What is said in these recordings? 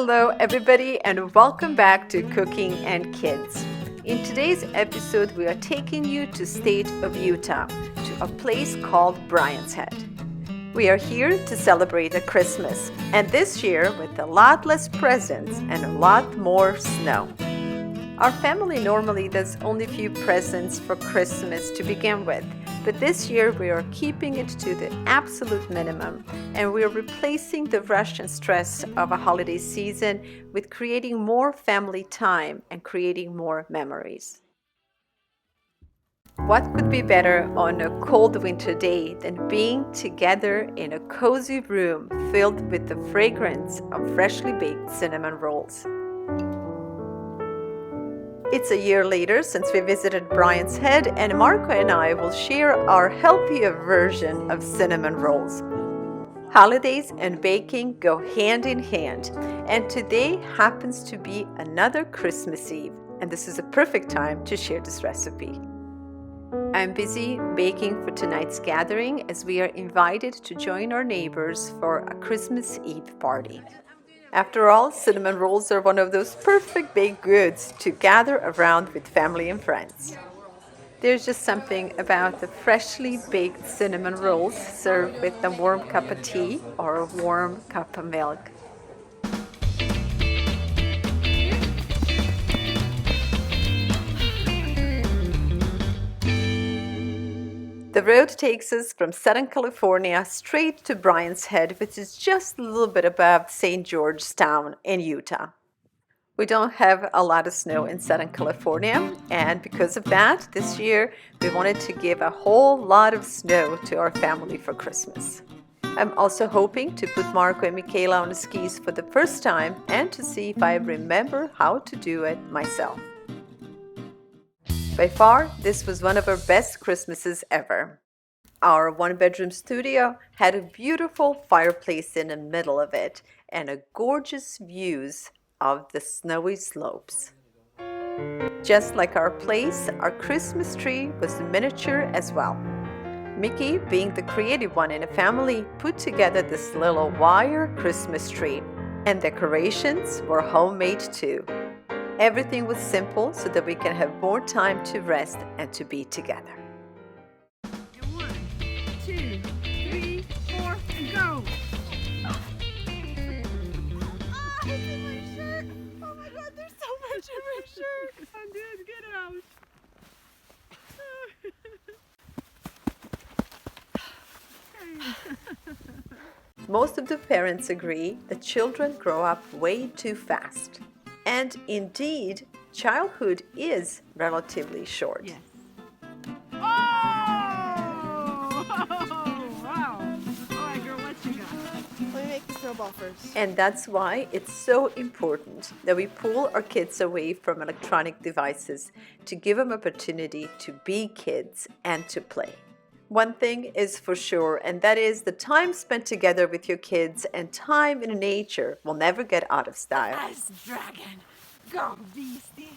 Hello, everybody, and welcome back to Cooking and Kids. In today's episode, we are taking you to state of Utah, to a place called Bryan's Head. We are here to celebrate a Christmas, and this year with a lot less presents and a lot more snow. Our family normally does only a few presents for Christmas to begin with, but this year we are keeping it to the absolute minimum, and we are replacing the rush and stress of a holiday season with creating more family time and creating more memories. What could be better on a cold winter day than being together in a cozy room filled with the fragrance of freshly baked cinnamon rolls? It's a year later since we visited Bryan's Head, and Marco and I will share our healthier version of cinnamon rolls. Holidays and baking go hand in hand, and today happens to be another Christmas Eve, and this is a perfect time to share this recipe. I'm busy baking for tonight's gathering as we are invited to join our neighbors for a Christmas Eve party. After all, cinnamon rolls are one of those perfect baked goods to gather around with family and friends. There's just something about the freshly baked cinnamon rolls served with a warm cup of tea or a warm cup of milk. The road takes us from Southern California straight to Bryan's Head, which is just a little bit above St. George's Town in Utah. We don't have a lot of snow in Southern California, and because of that, this year we wanted to give a whole lot of snow to our family for Christmas. I'm also hoping to put Marco and Michaela on the skis for the first time and to see if I remember how to do it myself. By far, this was one of our best Christmases ever. Our one-bedroom studio had a beautiful fireplace in the middle of it and a gorgeous views of the snowy slopes. Just like our place, our Christmas tree was miniature as well. Mickey, being the creative one in the family, put together this little wire Christmas tree, and decorations were homemade too. Everything was simple so that we can have more time to rest and to be together. 1, 2, 3, 4, and go! Oh, it's in my shirt! Oh my god, there's so much in my shirt! I'm doing good out. Most of the parents agree that children grow up way too fast. And indeed, childhood is relatively short. Yes. Oh! Wow! Alright girl, what you got? Let me make the snowball first. And that's why it's so important that we pull our kids away from electronic devices to give them opportunity to be kids and to play. One thing is for sure, and that is the time spent together with your kids and time in nature will never get out of style. Ice dragon! Go, beastie!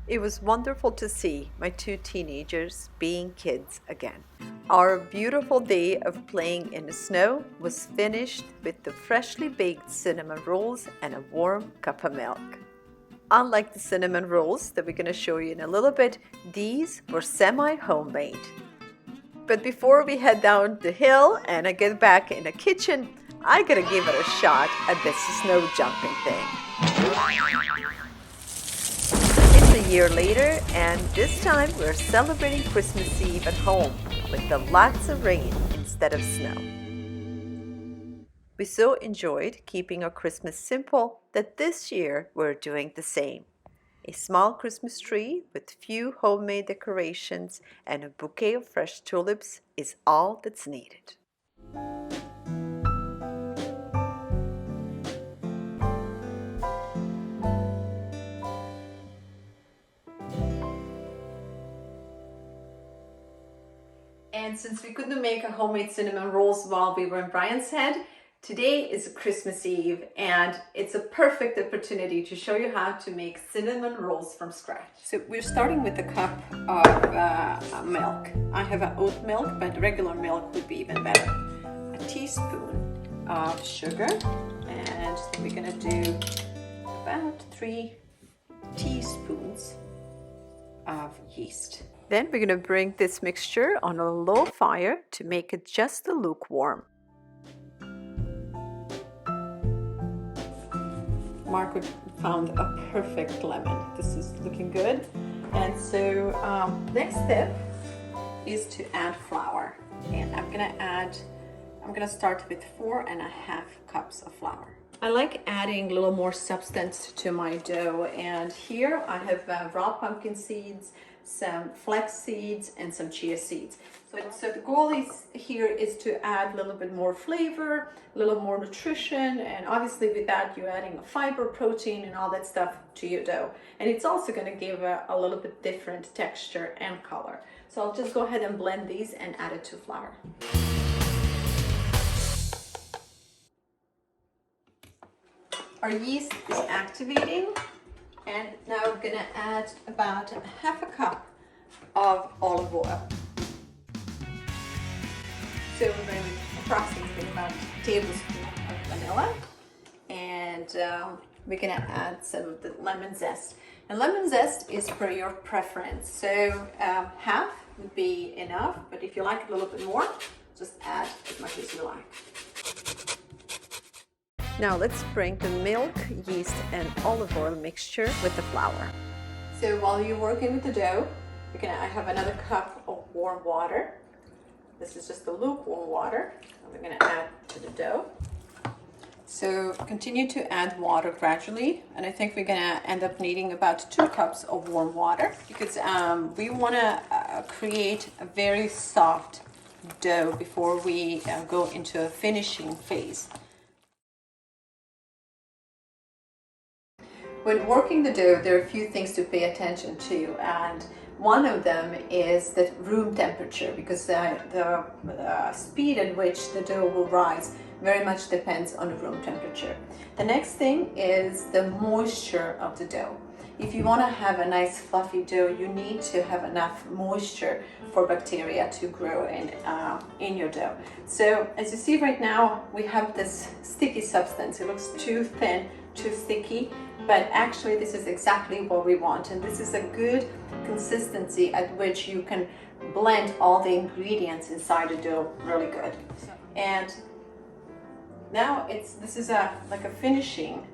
It was wonderful to see my two teenagers being kids again. Our beautiful day of playing in the snow was finished with the freshly baked cinnamon rolls and a warm cup of milk. Unlike the cinnamon rolls that we're going to show you in a little bit, these were semi-homemade. But before we head down the hill and I get back in the kitchen, I gotta give it a shot at this snow jumping thing. It's a year later, and this time we're celebrating Christmas Eve at home with lots of rain instead of snow. We so enjoyed keeping our Christmas simple that this year we're doing the same. A small Christmas tree with few homemade decorations and a bouquet of fresh tulips is all that's needed. And since we couldn't make a homemade cinnamon rolls while we were in Brian's Head, today is Christmas Eve and it's a perfect opportunity to show you how to make cinnamon rolls from scratch. So we're starting with a cup of milk. I have an oat milk, but regular milk would be even better. A teaspoon of sugar, and we're gonna do about 3 teaspoons of yeast. Then we're gonna bring this mixture on a low fire to make it just lukewarm. Marco found a perfect lemon. This is looking good. And so next step is to add flour. And I'm gonna start with 4.5 cups of flour. I like adding a little more substance to my dough, and here I have raw pumpkin seeds, some flax seeds, and some chia seeds. So the goal here is to add a little bit more flavor, a little more nutrition, and obviously with that you're adding fiber, protein, and all that stuff to your dough. And it's also going to give a little bit different texture and color. So I'll just go ahead and blend these and add it to flour. Our yeast is activating, and now we're going to add about 1/2 cup of olive oil. So we're going to approximately about a tablespoon of vanilla, and we're going to add some of the lemon zest. And lemon zest is per your preference, so half would be enough, but if you like it a little bit more, just add as much as you like. Now let's bring the milk, yeast, and olive oil mixture with the flour. So while you're working with the dough, I have another cup of warm water. This is just the lukewarm water that we're going to add to the dough. So continue to add water gradually, and I think we're going to end up needing about 2 cups of warm water because we want to create a very soft dough before we go into a finishing phase. When working the dough, there are a few things to pay attention to, and one of them is the room temperature, because the speed at which the dough will rise very much depends on the room temperature. The next thing is the moisture of the dough. If you want to have a nice fluffy dough, you need to have enough moisture for bacteria to grow in your dough. So as you see right now, we have this sticky substance. It looks too thin, too sticky, but actually this is exactly what we want, and this is a good consistency at which you can blend all the ingredients inside the dough really good. And now this is like a finishing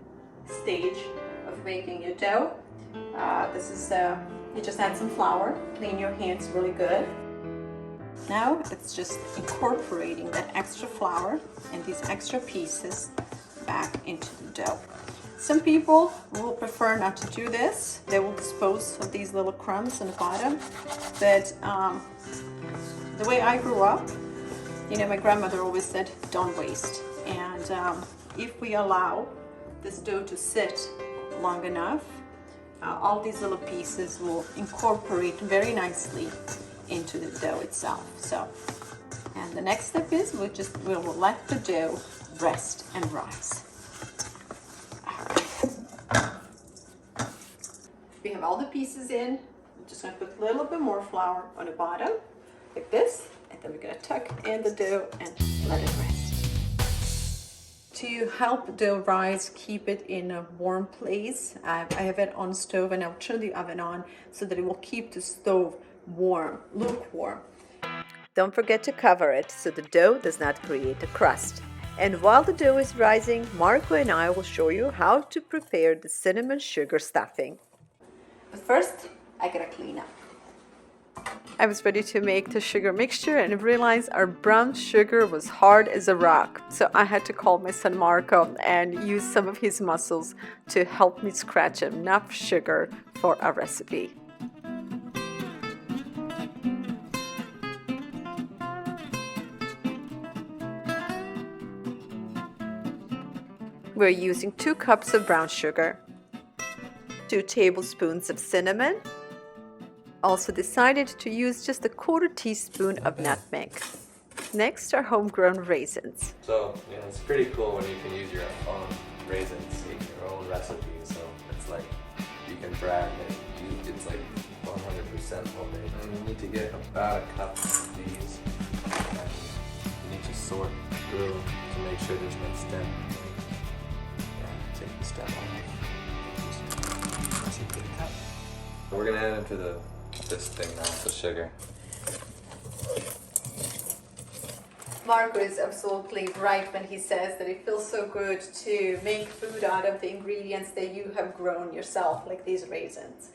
stage of making your dough. You just add some flour, clean your hands really good. Now it's just incorporating that extra flour and these extra pieces back into the dough. Some people will prefer not to do this. They will dispose of these little crumbs on the bottom. But the way I grew up, my grandmother always said, don't waste. And if we allow this dough to sit long enough, all these little pieces will incorporate very nicely into the dough itself. And the next step is we'll let the dough rest and rise. We have all the pieces in. I'm just going to put a little bit more flour on the bottom, like this, and then we're going to tuck in the dough and let it rest. To help the dough rise, keep it in a warm place. I have it on stove, and I'll turn the oven on so that it will keep the stove warm, lukewarm. Don't forget to cover it so the dough does not create a crust. And while the dough is rising, Marco and I will show you how to prepare the cinnamon sugar stuffing. But first, I gotta clean up. I was ready to make the sugar mixture and realized our brown sugar was hard as a rock. So I had to call my son Marco and use some of his muscles to help me scratch enough sugar for our recipe. We're using 2 cups of brown sugar, 2 tablespoons of cinnamon, also decided to use just a 1/4 teaspoon of nutmeg. Next are homegrown raisins. So, it's pretty cool when you can use your own raisins in your own recipe. So it's like you can brag that it's like 100% homemade. And you need to get about a cup of these. And you need to sort through to make sure there's no stem. Yeah, take the stem off. Just take a cup. We're gonna add into this thing now, the sugar. Marco is absolutely right when he says that it feels so good to make food out of the ingredients that you have grown yourself, like these raisins.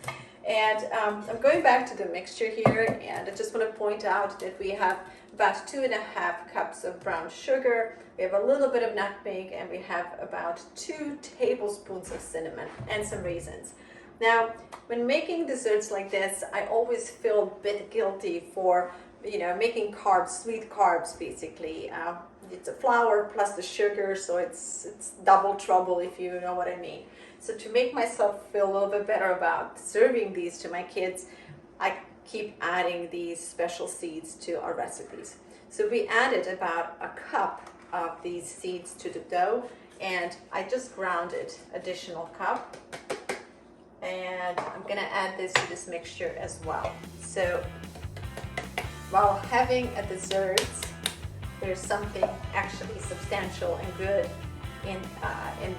And I'm going back to the mixture here, and I just want to point out that we have about 2½ cups of brown sugar, we have a little bit of nutmeg, and we have about 2 tablespoons of cinnamon and some raisins. Now, when making desserts like this, I always feel a bit guilty for making carbs, sweet carbs, basically. It's a flour plus the sugar, so it's double trouble, if you know what I mean. So to make myself feel a little bit better about serving these to my kids, I keep adding these special seeds to our recipes. So we added about a cup of these seeds to the dough, and I just grounded additional cup. And I'm gonna add this to this mixture as well. So while having a dessert, there's something actually substantial and good in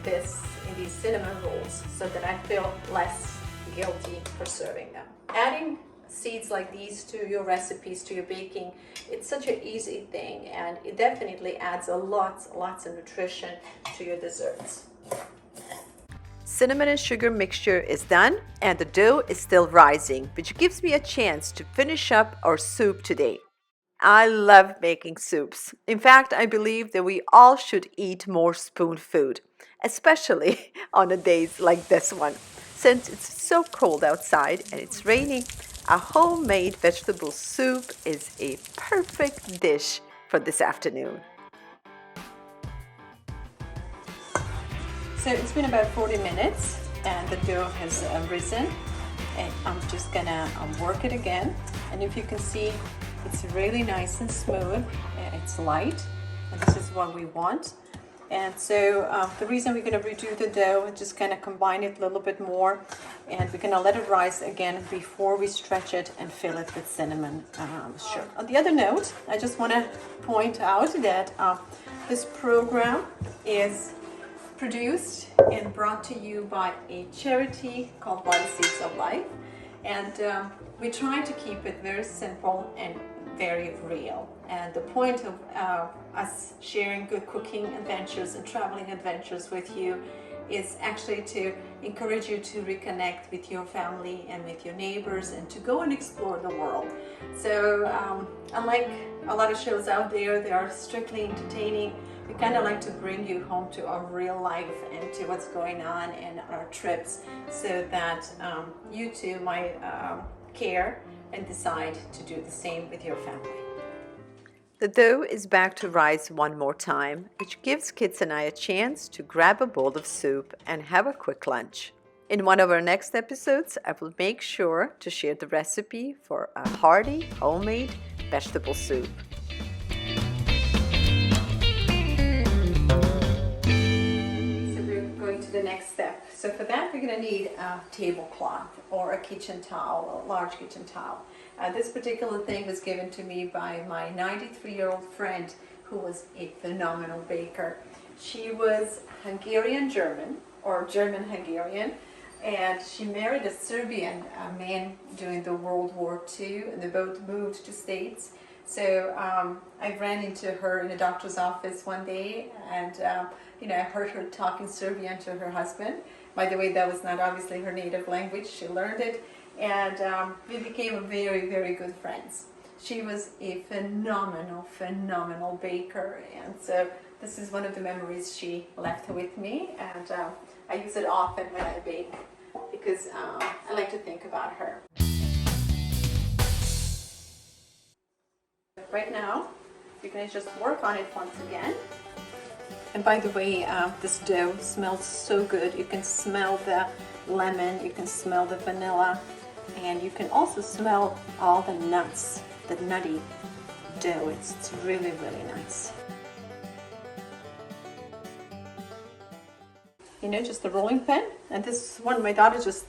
these cinnamon rolls, so that I feel less guilty for serving them. Adding seeds like these to your recipes, to your baking, it's such an easy thing, and it definitely adds lots of nutrition to your desserts. Cinnamon and sugar mixture is done, and the dough is still rising, which gives me a chance to finish up our soup today. I love making soups. In fact, I believe that we all should eat more spoon food, especially on the days like this one. Since it's so cold outside and it's raining, a homemade vegetable soup is a perfect dish for this afternoon. So it's been about 40 minutes and the dough has risen, and I'm just gonna work it again. And if you can see, it's really nice and smooth and it's light, and this is what we want. And so the reason we're gonna redo the dough is just gonna combine it a little bit more, and we're gonna let it rise again before we stretch it and fill it with cinnamon sugar. On the other note, I just wanna point out that this program is produced and brought to you by a charity called Vlada's of Life, and we try to keep it very simple and very real. And the point of us sharing good cooking adventures and traveling adventures with you is actually to encourage you to reconnect with your family and with your neighbors and to go and explore the world. So unlike a lot of shows out there, they are strictly entertaining. We kind of like to bring you home to our real life and to what's going on in our trips, so that you too might care and decide to do the same with your family. The dough is back to rise one more time, which gives kids and I a chance to grab a bowl of soup and have a quick lunch. In one of our next episodes, I will make sure to share the recipe for a hearty, homemade vegetable soup. The next step. So for that, we're going to need a tablecloth or a kitchen towel, a large kitchen towel. This particular thing was given to me by my 93-year-old friend who was a phenomenal baker. She was Hungarian-German or German-Hungarian, and she married a Serbian man during the World War II, and they both moved to States. So I ran into her in a doctor's office one day, and I heard her talking Serbian to her husband. By the way, that was not obviously her native language. She learned it, and we became very, very good friends. She was a phenomenal baker, and so this is one of the memories she left with me, and I use it often when I bake because I like to think about her. Right now, you're going to just work on it once again. And by the way, this dough smells so good. You can smell the lemon, you can smell the vanilla, And you can also smell all the nuts, the nutty dough. It's really, really nice. You know, just a rolling pin. And this one, my daughter just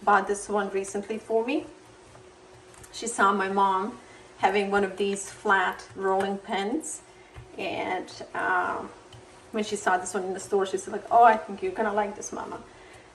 bought this one recently for me. She saw my mom having one of these flat rolling pins, and when she saw this one in the store, she said like, oh, I think you're gonna like this, Mama.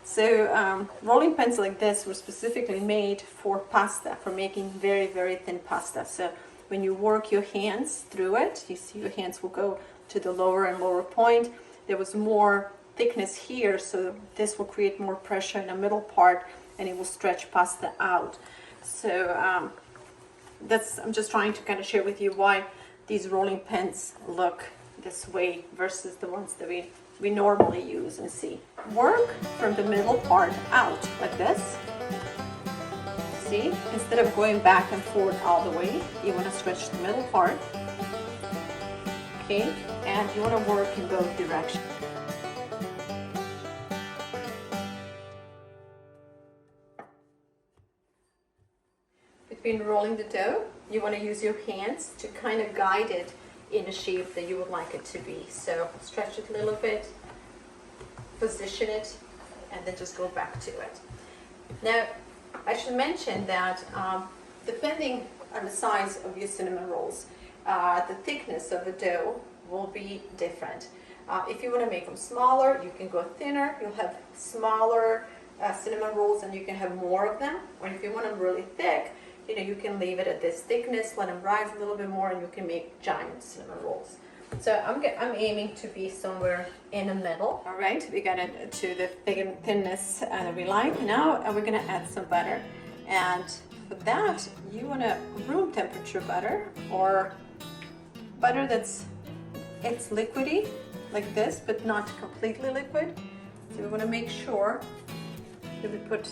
So rolling pins like this were specifically made for pasta, for making very, very thin pasta. So when you work your hands through it, you see your hands will go to the lower and lower point. There was more thickness here, so this will create more pressure in the middle part, and it will stretch pasta out. So I'm just trying to kind of share with you why these rolling pins look this way versus the ones that we normally use and see. Work from the middle part out like this. See, instead of going back and forth all the way, you want to stretch the middle part. Okay, and you want to work in both directions. Between rolling the dough, you want to use your hands to kind of guide it in a shape that you would like it to be. So stretch it a little bit, position it, and then just go back to it. Now, I should mention that depending on the size of your cinnamon rolls, the thickness of the dough will be different. If you want to make them smaller, you can go thinner. You'll have smaller cinnamon rolls and you can have more of them. Or if you want them really thick, you know, you can leave it at this thickness, let them rise a little bit more, and you can make giant cinnamon rolls. So I'm aiming to be somewhere in the middle. All right, we got it to the thinness that we like. Now we're gonna add some butter, and for that you want to room temperature butter, or butter it's liquidy like this, but not completely liquid. So we want to make sure that we put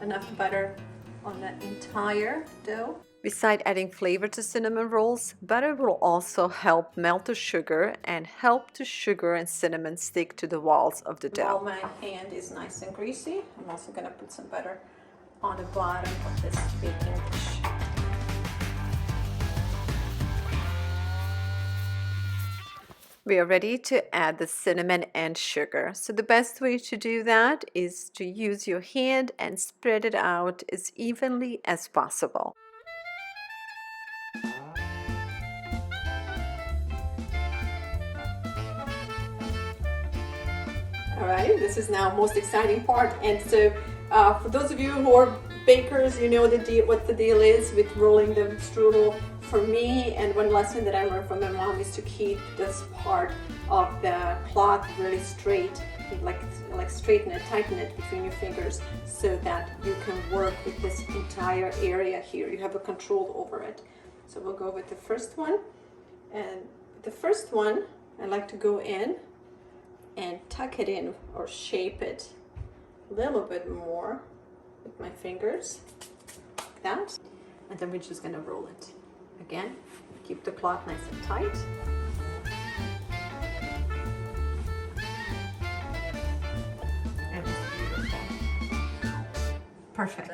enough butter on the entire dough. Besides adding flavor to cinnamon rolls, butter will also help melt the sugar and help the sugar and cinnamon stick to the walls of the dough. While my hand is nice and greasy, I'm also going to put some butter on the bottom of this baking dish. We are ready to add the cinnamon and sugar. So the best way to do that is to use your hand and spread it out as evenly as possible. All right, this is now most exciting part. And so for those of you who are bakers, you know what the deal is with rolling the strudel. For me, and one lesson that I learned from my mom is to keep this part of the cloth really straight, like straighten it, tighten it between your fingers so that you can work with this entire area here. You have a control over it. So we'll go with the first one. And the first one, I like to go in and tuck it in or shape it a little bit more with my fingers, like that. And then we're just gonna roll it. Again, keep the cloth nice and tight. And it's beautiful. Perfect.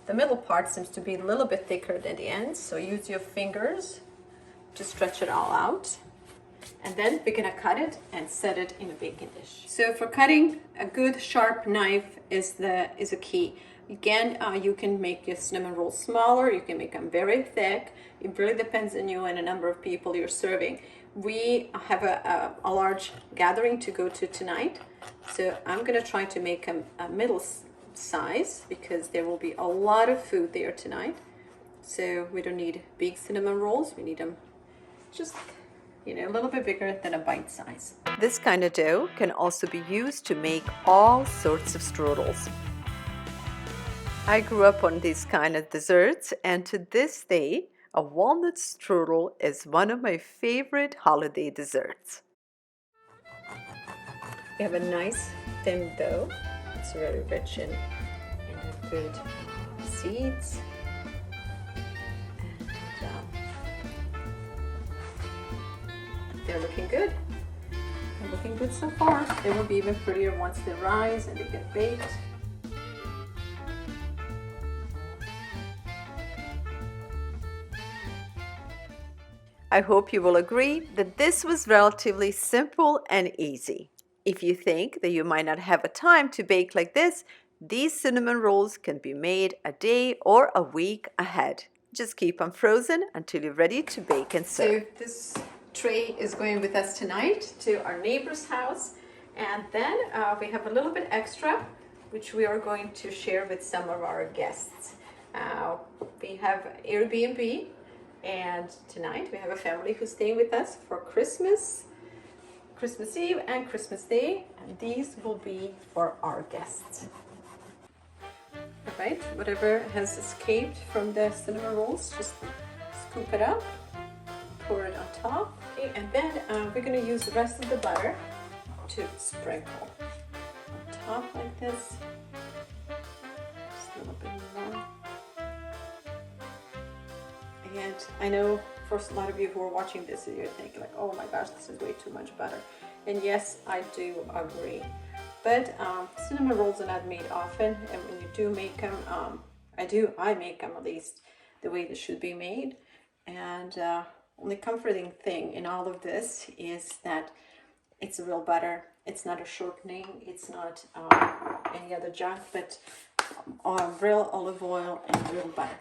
The middle part seems to be a little bit thicker than the ends, so use your fingers to stretch it all out. And then we're gonna cut it and set it in a baking dish. So for cutting, a good sharp knife is a key. Again, you can make your cinnamon rolls smaller, you can make them very thick. It really depends on you and the number of people you're serving. We have a large gathering to go to tonight, so I'm gonna try to make them a middle size because there will be a lot of food there tonight. So we don't need big cinnamon rolls, we need them just, you know, a little bit bigger than a bite size. This kind of dough can also be used to make all sorts of strudels. I grew up on these kind of desserts, and to this day, a walnut strudel is one of my favorite holiday desserts. We have a nice thin dough. It's very rich in good seeds. And they're looking good. They're looking good so far. They will be even prettier once they rise and they get baked. I hope you will agree that this was relatively simple and easy. If you think that you might not have a time to bake like this, these cinnamon rolls can be made a day or a week ahead. Just keep them frozen until you're ready to bake and serve. So this tray is going with us tonight to our neighbor's house, and then we have a little bit extra which we are going to share with some of our guests. We have Airbnb, and tonight we have a family who's staying with us for Christmas Eve and Christmas Day, and these will be for our guests. All right, whatever has escaped from the cinnamon rolls, just scoop it up, pour it on top, okay, and then we're going to use the rest of the butter to sprinkle on top like this. Just a little bit more. And I know for a lot of you who are watching this, you're thinking like, oh my gosh, this is way too much butter. And yes, I do agree. But cinnamon rolls are not made often, and when you do make them, I make them at least the way they should be made. And only comforting thing in all of this is that it's real butter. It's not a shortening. It's not any other junk, but real olive oil and real butter.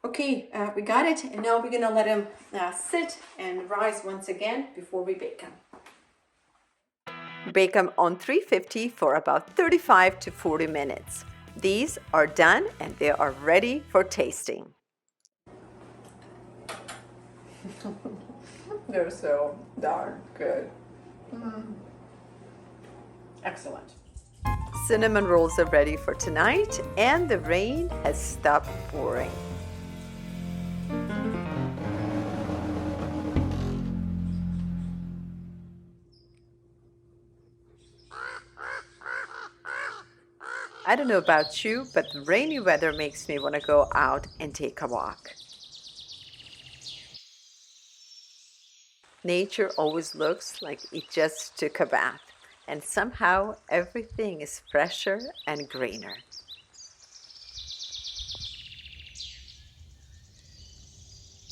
Okay, we got it, and now we're gonna let them sit and rise once again before we bake them. Bake them on 350 for about 35 to 40 minutes. These are done and they are ready for tasting. They're so darn good. Excellent. Cinnamon rolls are ready for tonight, and the rain has stopped pouring. I don't know about you, but the rainy weather makes me want to go out and take a walk. Nature always looks like it just took a bath, and somehow everything is fresher and greener.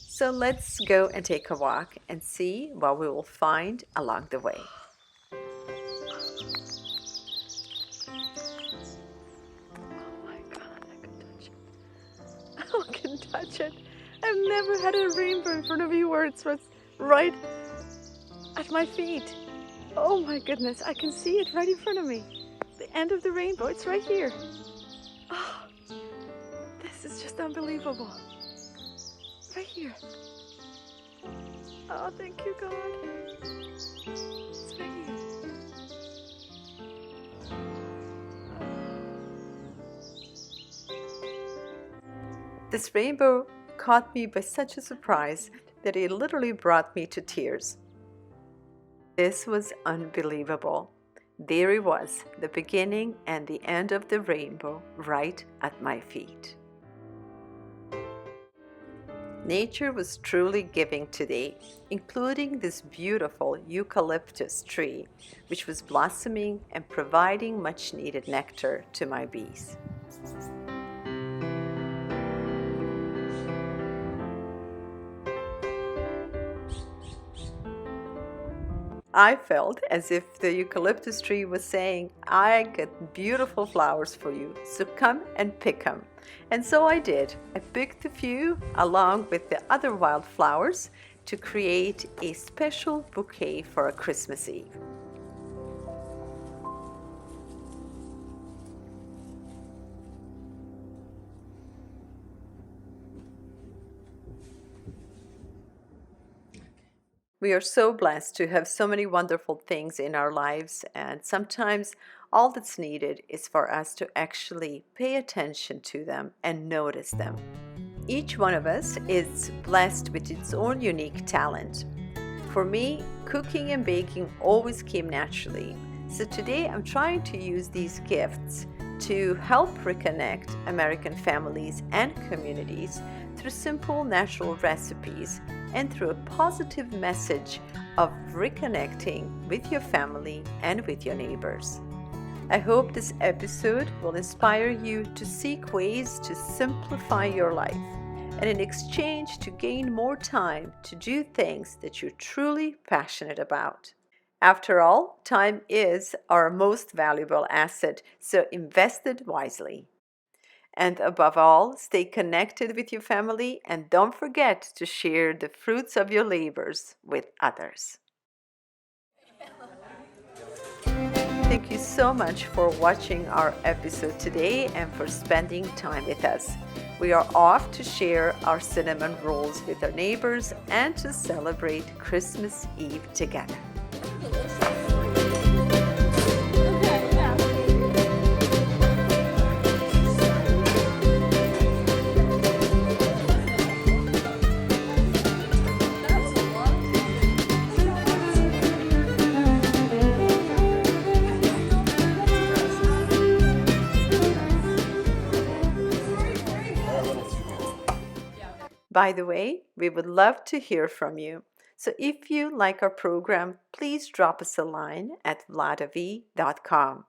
So let's go and take a walk and see what we will find along the way. I can touch it. I've never had a rainbow in front of me where it's right at my feet. Oh my goodness, I can see it right in front of me. The end of the rainbow, it's right here. Oh, this is just unbelievable. Right here. Oh, thank you, God. It's right here. This rainbow caught me by such a surprise that it literally brought me to tears. This was unbelievable. There it was, the beginning and the end of the rainbow right at my feet. Nature was truly giving today, including this beautiful eucalyptus tree, which was blossoming and providing much needed nectar to my bees. I felt as if the eucalyptus tree was saying, I got beautiful flowers for you, so come and pick them. And so I did. I picked a few along with the other wildflowers to create a special bouquet for a Christmas Eve. We are so blessed to have so many wonderful things in our lives, and sometimes all that's needed is for us to actually pay attention to them and notice them. Each one of us is blessed with its own unique talent. For me, cooking and baking always came naturally, so today I'm trying to use these gifts to help reconnect American families and communities through simple natural recipes and through a positive message of reconnecting with your family and with your neighbors. I hope this episode will inspire you to seek ways to simplify your life and in exchange to gain more time to do things that you're truly passionate about. After all, time is our most valuable asset, so invest it wisely. And above all, stay connected with your family and don't forget to share the fruits of your labors with others. Thank you so much for watching our episode today and for spending time with us. We are off to share our cinnamon rolls with our neighbors and to celebrate Christmas Eve together. By the way, we would love to hear from you. So if you like our program, please drop us a line at VLADA'S.com.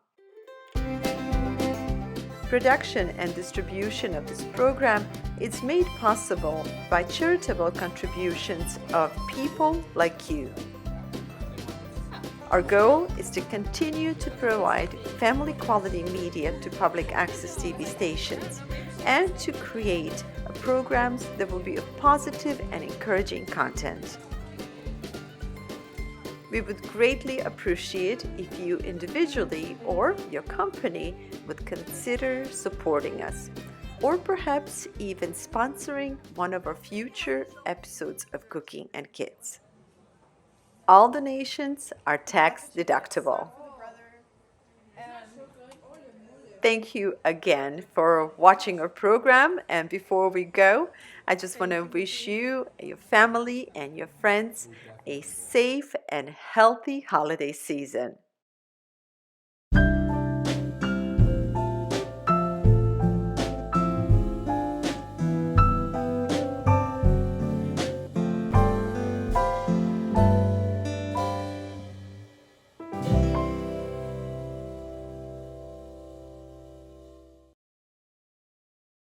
Production and distribution of this program is made possible by charitable contributions of people like you. Our goal is to continue to provide family quality media to public access TV stations and to create programs that will be of positive and encouraging content. We would greatly appreciate if you individually or your company would consider supporting us, or perhaps even sponsoring one of our future episodes of Cooking and Kids. All donations are tax deductible. Thank you again for watching our program. And before we go, I just want to wish you, your family, and your friends a safe and healthy holiday season.